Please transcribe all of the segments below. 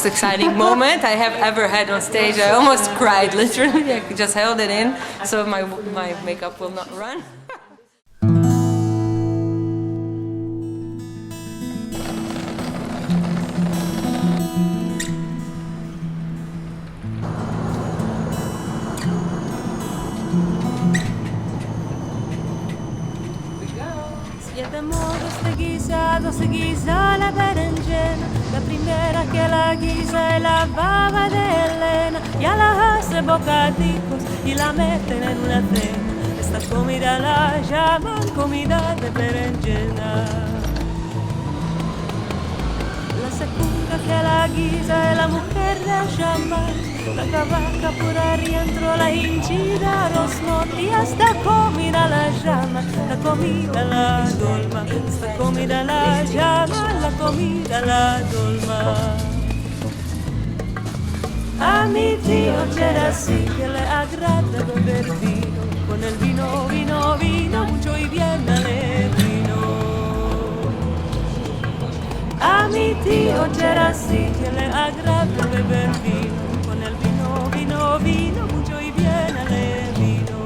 most exciting moment I have ever had on stage. I almost cried, literally. I just held it in so my makeup will not run. Se guisa la berenjena, la primera que la guisa es la baba de Elena, ya la hace bocadicos y la meten en una cena. Esta comida la llaman comida de berenjena. La segunda que la guisa es la mujer de chamán, la cavaca por adentro, la hinchida, los monti, esta comida la llama, la comida la dolma, esta comida la llama, la comida la dolma. A mi tío c'era así que le agrada beber vino, con el vino, vino, vino, mucho y bien ale vino. A mi tío c'era así que le agrada beber vino, vino, vino, mucho y bien ale vino.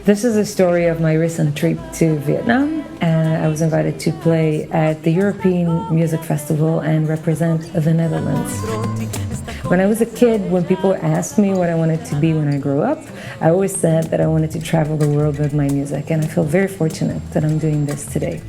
This is a story of my recent trip to Vietnam. I was invited to play at the European Music Festival and represent the Netherlands. When I was a kid, when people asked me what I wanted to be when I grew up, I always said that I wanted to travel the world with my music, and I feel very fortunate that I'm doing this today.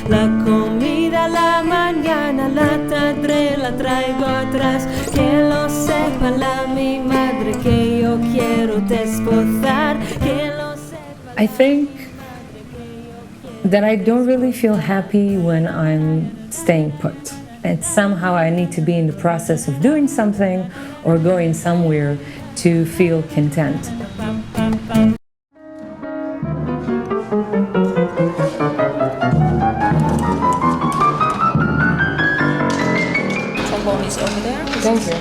La comida a la mañana la tendré, la traigo atrás. Que lo sepa mi madre que yo quiero desposar. Que lo sepa. I think that I don't really feel happy when I'm staying put. And somehow I need to be in the process of doing something or going somewhere to feel content. Is over there. Thank you.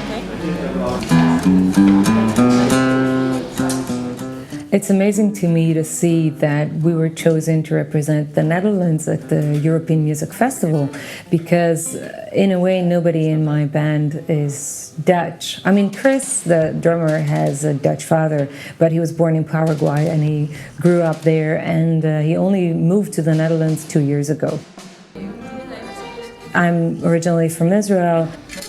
It's amazing to me to see that we were chosen to represent the Netherlands at the European Music Festival, because in a way nobody in my band is Dutch. I mean, Chris, the drummer, has a Dutch father, but he was born in Paraguay and he grew up there, and he only moved to the Netherlands 2 years ago. I'm originally from Israel,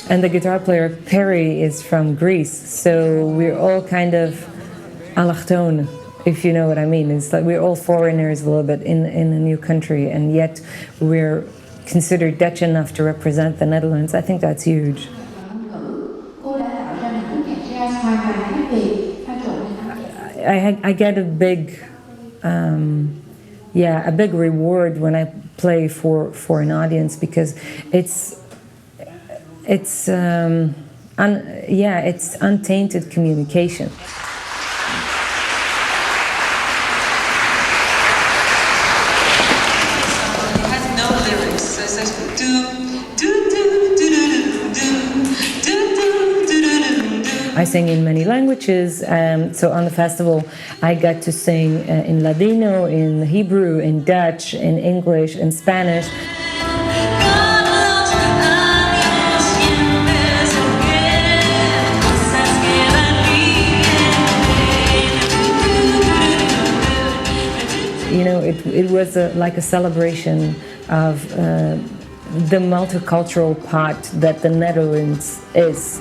and the guitar player Perry is from Greece, so we're all kind of allochtone, if you know what I mean. It's like we're all foreigners a little bit in a new country, and yet we're considered Dutch enough to represent the Netherlands. I think that's huge. I get a big a big reward when I play for an audience, because it's untainted communication. It has no lyrics, so it says do do do do do do do do do do. I sing in many languages, so on the festival I got to sing in Ladino, in Hebrew, in Dutch, in English, in Spanish. You know, it was like a celebration of the multicultural part that the Netherlands is.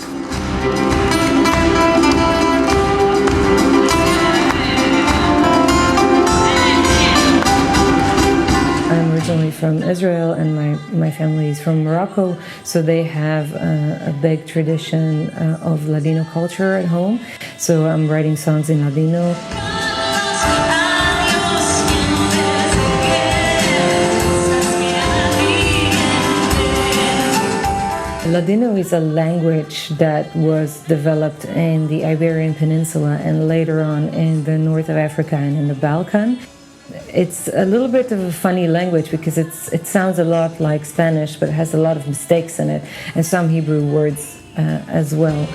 I'm originally from Israel, and my family is from Morocco, so they have a big tradition of Ladino culture at home. So I'm writing songs in Ladino. Ladino is a language that was developed in the Iberian Peninsula and later on in the north of Africa and in the Balkan. It's a little bit of a funny language because it sounds a lot like Spanish, but it has a lot of mistakes in it, and some Hebrew words as well.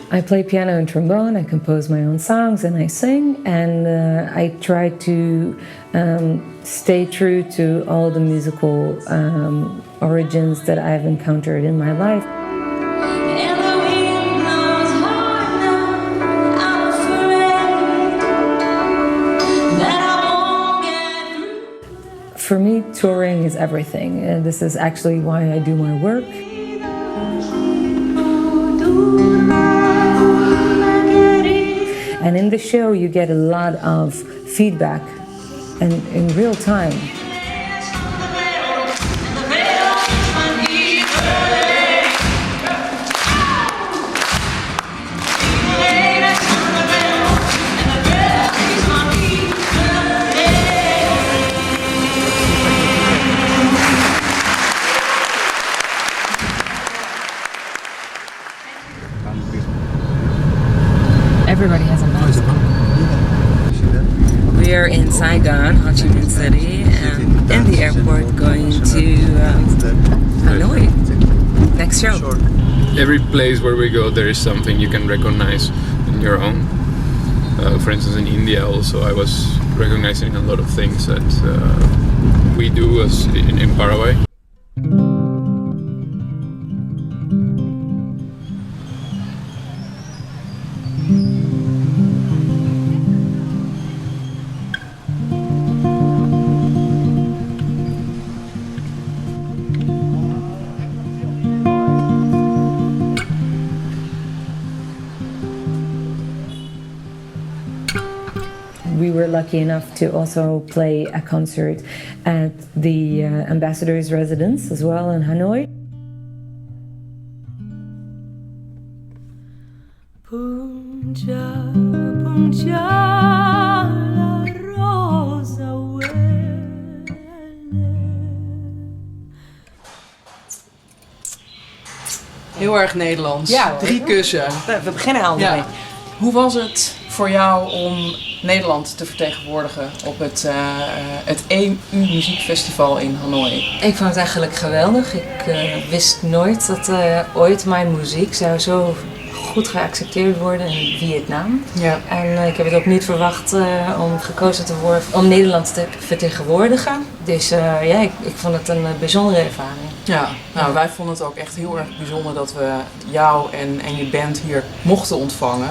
I play piano and trombone, I compose my own songs and I sing, and I try to stay true to all the musical origins that I've encountered in my life. For me, touring is everything, and this is actually why I do my work. And in the show, you get a lot of feedback and in real time. Everybody has a mask. We are in Saigon, Ho Chi Minh City, and in the airport going to Hanoi. Next show. Every place where we go, there is something you can recognize in your own. For instance, in India also, I was recognizing a lot of things that we do as in Paraguay. We were lucky enough to also play a concert at the ambassador's residence as well in Hanoi. Punja, punja la rosa huele. Heel erg Nederlands. Ja, hoor. 3 kussen. We beginnen al mee. Hoe was het voor jou om Nederland te vertegenwoordigen op het EMU Muziekfestival in Hanoi? Ik vond het eigenlijk geweldig. Ik wist nooit dat ooit mijn muziek zou zo goed geaccepteerd worden in Vietnam. Ja. En ik heb het ook niet verwacht om gekozen te worden om Nederland te vertegenwoordigen. Dus ik vond het een bijzondere ervaring. Ja, nou, wij vonden het ook echt heel erg bijzonder dat we jou en je band hier mochten ontvangen.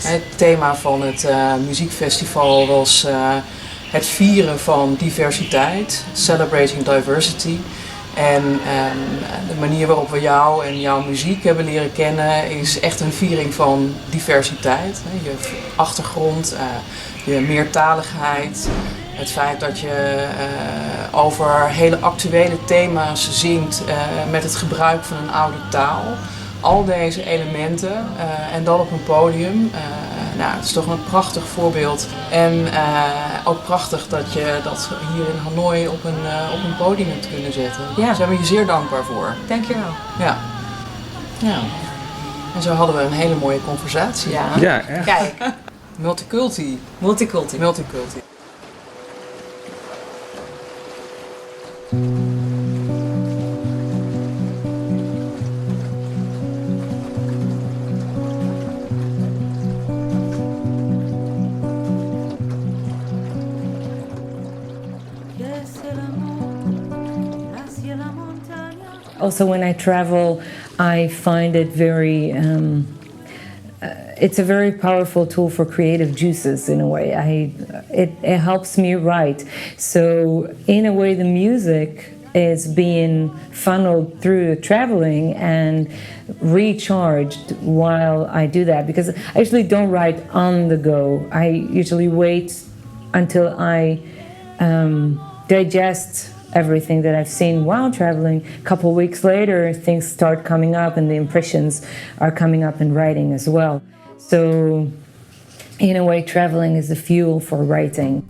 Het thema van het muziekfestival was het vieren van diversiteit, celebrating diversity. En de manier waarop we jou en jouw muziek hebben leren kennen is echt een viering van diversiteit. Je achtergrond, je meertaligheid, het feit dat je over hele actuele thema's zingt met het gebruik van een oude taal. Al deze elementen en dan op een podium. Het is toch een prachtig voorbeeld. En ook prachtig dat je dat hier in Hanoi op een podium hebt kunnen zetten. Ja. Daar zijn we je zeer dankbaar voor. Dankjewel. Ja. En zo hadden we een hele mooie conversatie. Ja, echt. Kijk. Multiculti. Multiculti. Multiculti. Also, when I travel, I find it very, it's a very powerful tool for creative juices in a way. It helps me write. So in a way, the music is being funneled through the traveling and recharged while I do that, because I usually don't write on the go. I usually wait until I digest everything that I've seen while traveling. A couple weeks later, things start coming up and the impressions are coming up in writing as well. So in a way, traveling is the fuel for writing.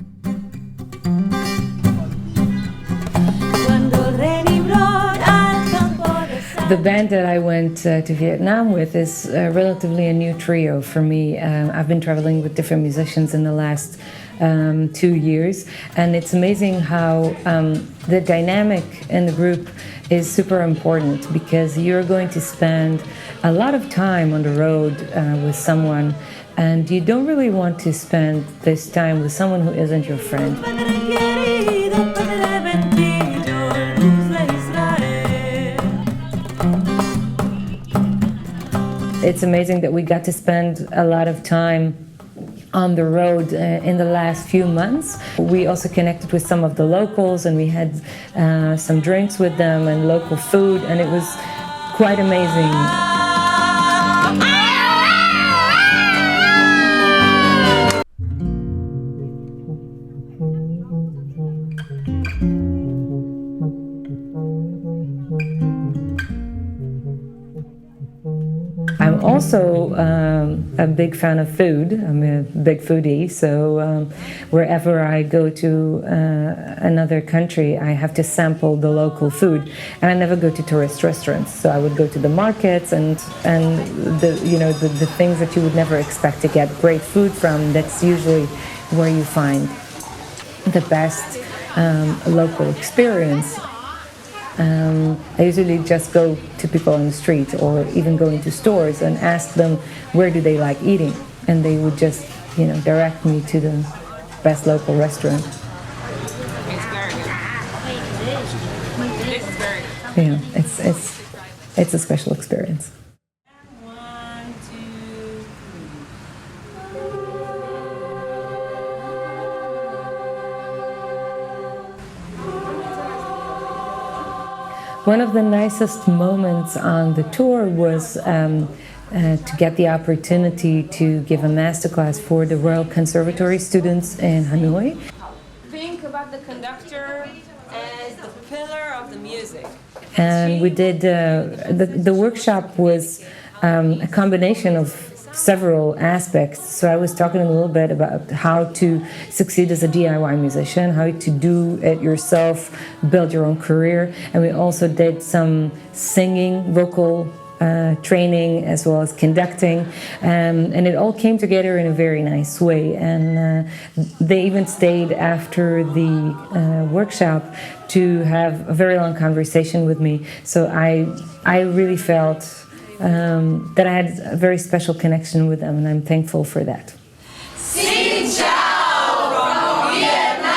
The band that I went to Vietnam with is relatively a new trio for me. I've been traveling with different musicians in the last 2 years, and it's amazing how the dynamic in the group is super important, because you're going to spend a lot of time on the road with someone, and you don't really want to spend this time with someone who isn't your friend. It's amazing that we got to spend a lot of time on the road in the last few months. We also connected with some of the locals, and we had some drinks with them and local food, and it was quite amazing. I'm also a big fan of food. I'm a big foodie, so wherever I go to another country, I have to sample the local food, and I never go to tourist restaurants. So I would go to the markets and the things that you would never expect to get great food from. That's usually where you find the best local experience. I usually just go to people on the street, or even go into stores and ask them where do they like eating, and they would just, direct me to the best local restaurant. It's very good. This is very good. Yeah, it's a special experience. One of the nicest moments on the tour was to get the opportunity to give a masterclass for the Royal Conservatory students in Hanoi. Think about the conductor as the pillar of the music. And we did, the workshop was a combination of several aspects. So I was talking a little bit about how to succeed as a DIY musician, how to do it yourself, build your own career. And we also did some singing, vocal training, as well as conducting. And it all came together in a very nice way. And they even stayed after the workshop to have a very long conversation with me. So I really felt that I had a very special connection with them, and I'm thankful for that. Xin chào from Vietnam!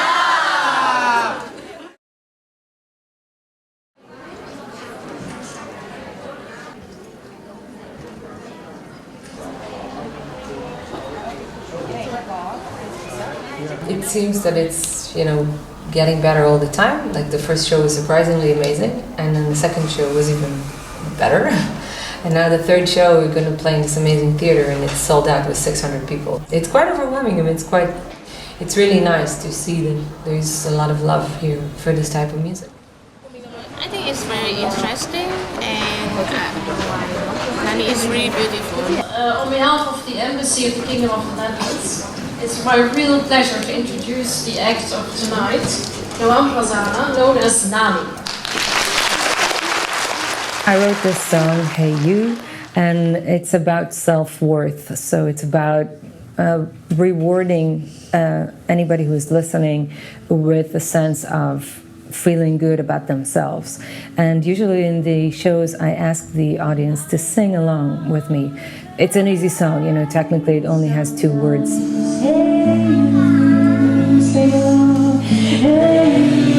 It seems that it's, getting better all the time. Like the first show was surprisingly amazing, and then the second show was even better. And now the third show, we're going to play in this amazing theater, and it's sold out with 600 people. It's quite overwhelming. I mean, it's really nice to see that there's a lot of love here for this type of music. I think it's very interesting, and Nani is really beautiful. On behalf of the Embassy of the Kingdom of the Netherlands, it's my real pleasure to introduce the act of tonight, Nani Vazana, known as Nani. I wrote this song, Hey You, and it's about self-worth. So it's about rewarding anybody who's listening with a sense of feeling good about themselves. And usually in the shows, I ask the audience to sing along with me. It's an easy song, technically it only has 2 words. Hey you, sing along, hey you.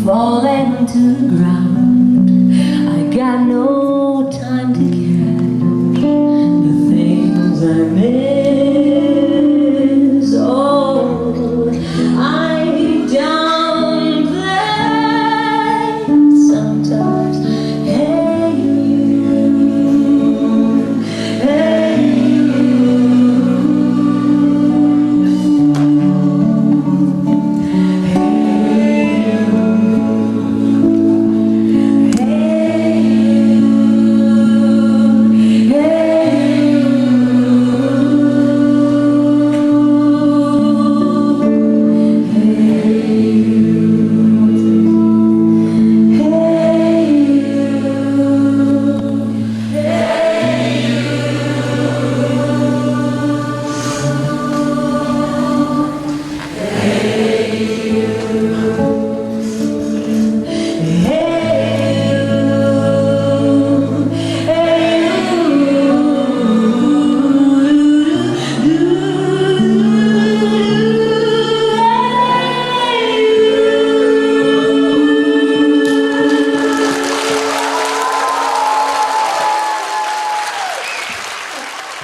Falling to the ground, I got no time to care. The things I miss, oh, I downplay sometimes. Hey you, hey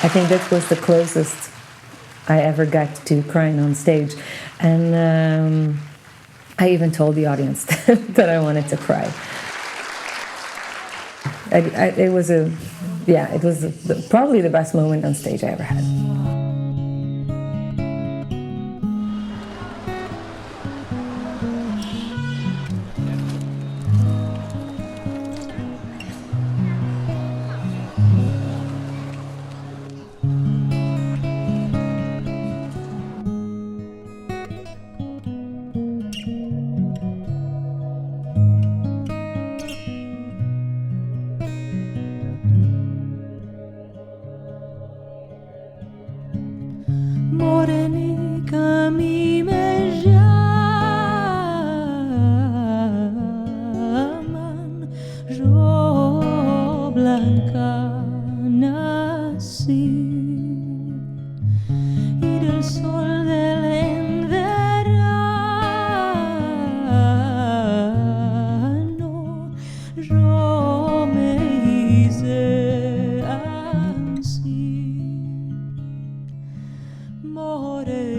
I think that was the closest I ever got to crying on stage. And I even told the audience that I wanted to cry. It was probably the best moment on stage I ever had. Morenica mi me llaman, yo blanca nací, y del sol del verano yo me hice así. Morenica,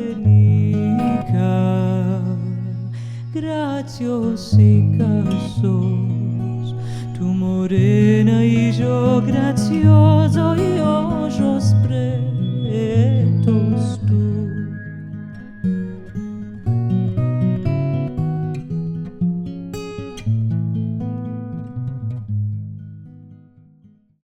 graciosica sos, tú morena y yo gracioso y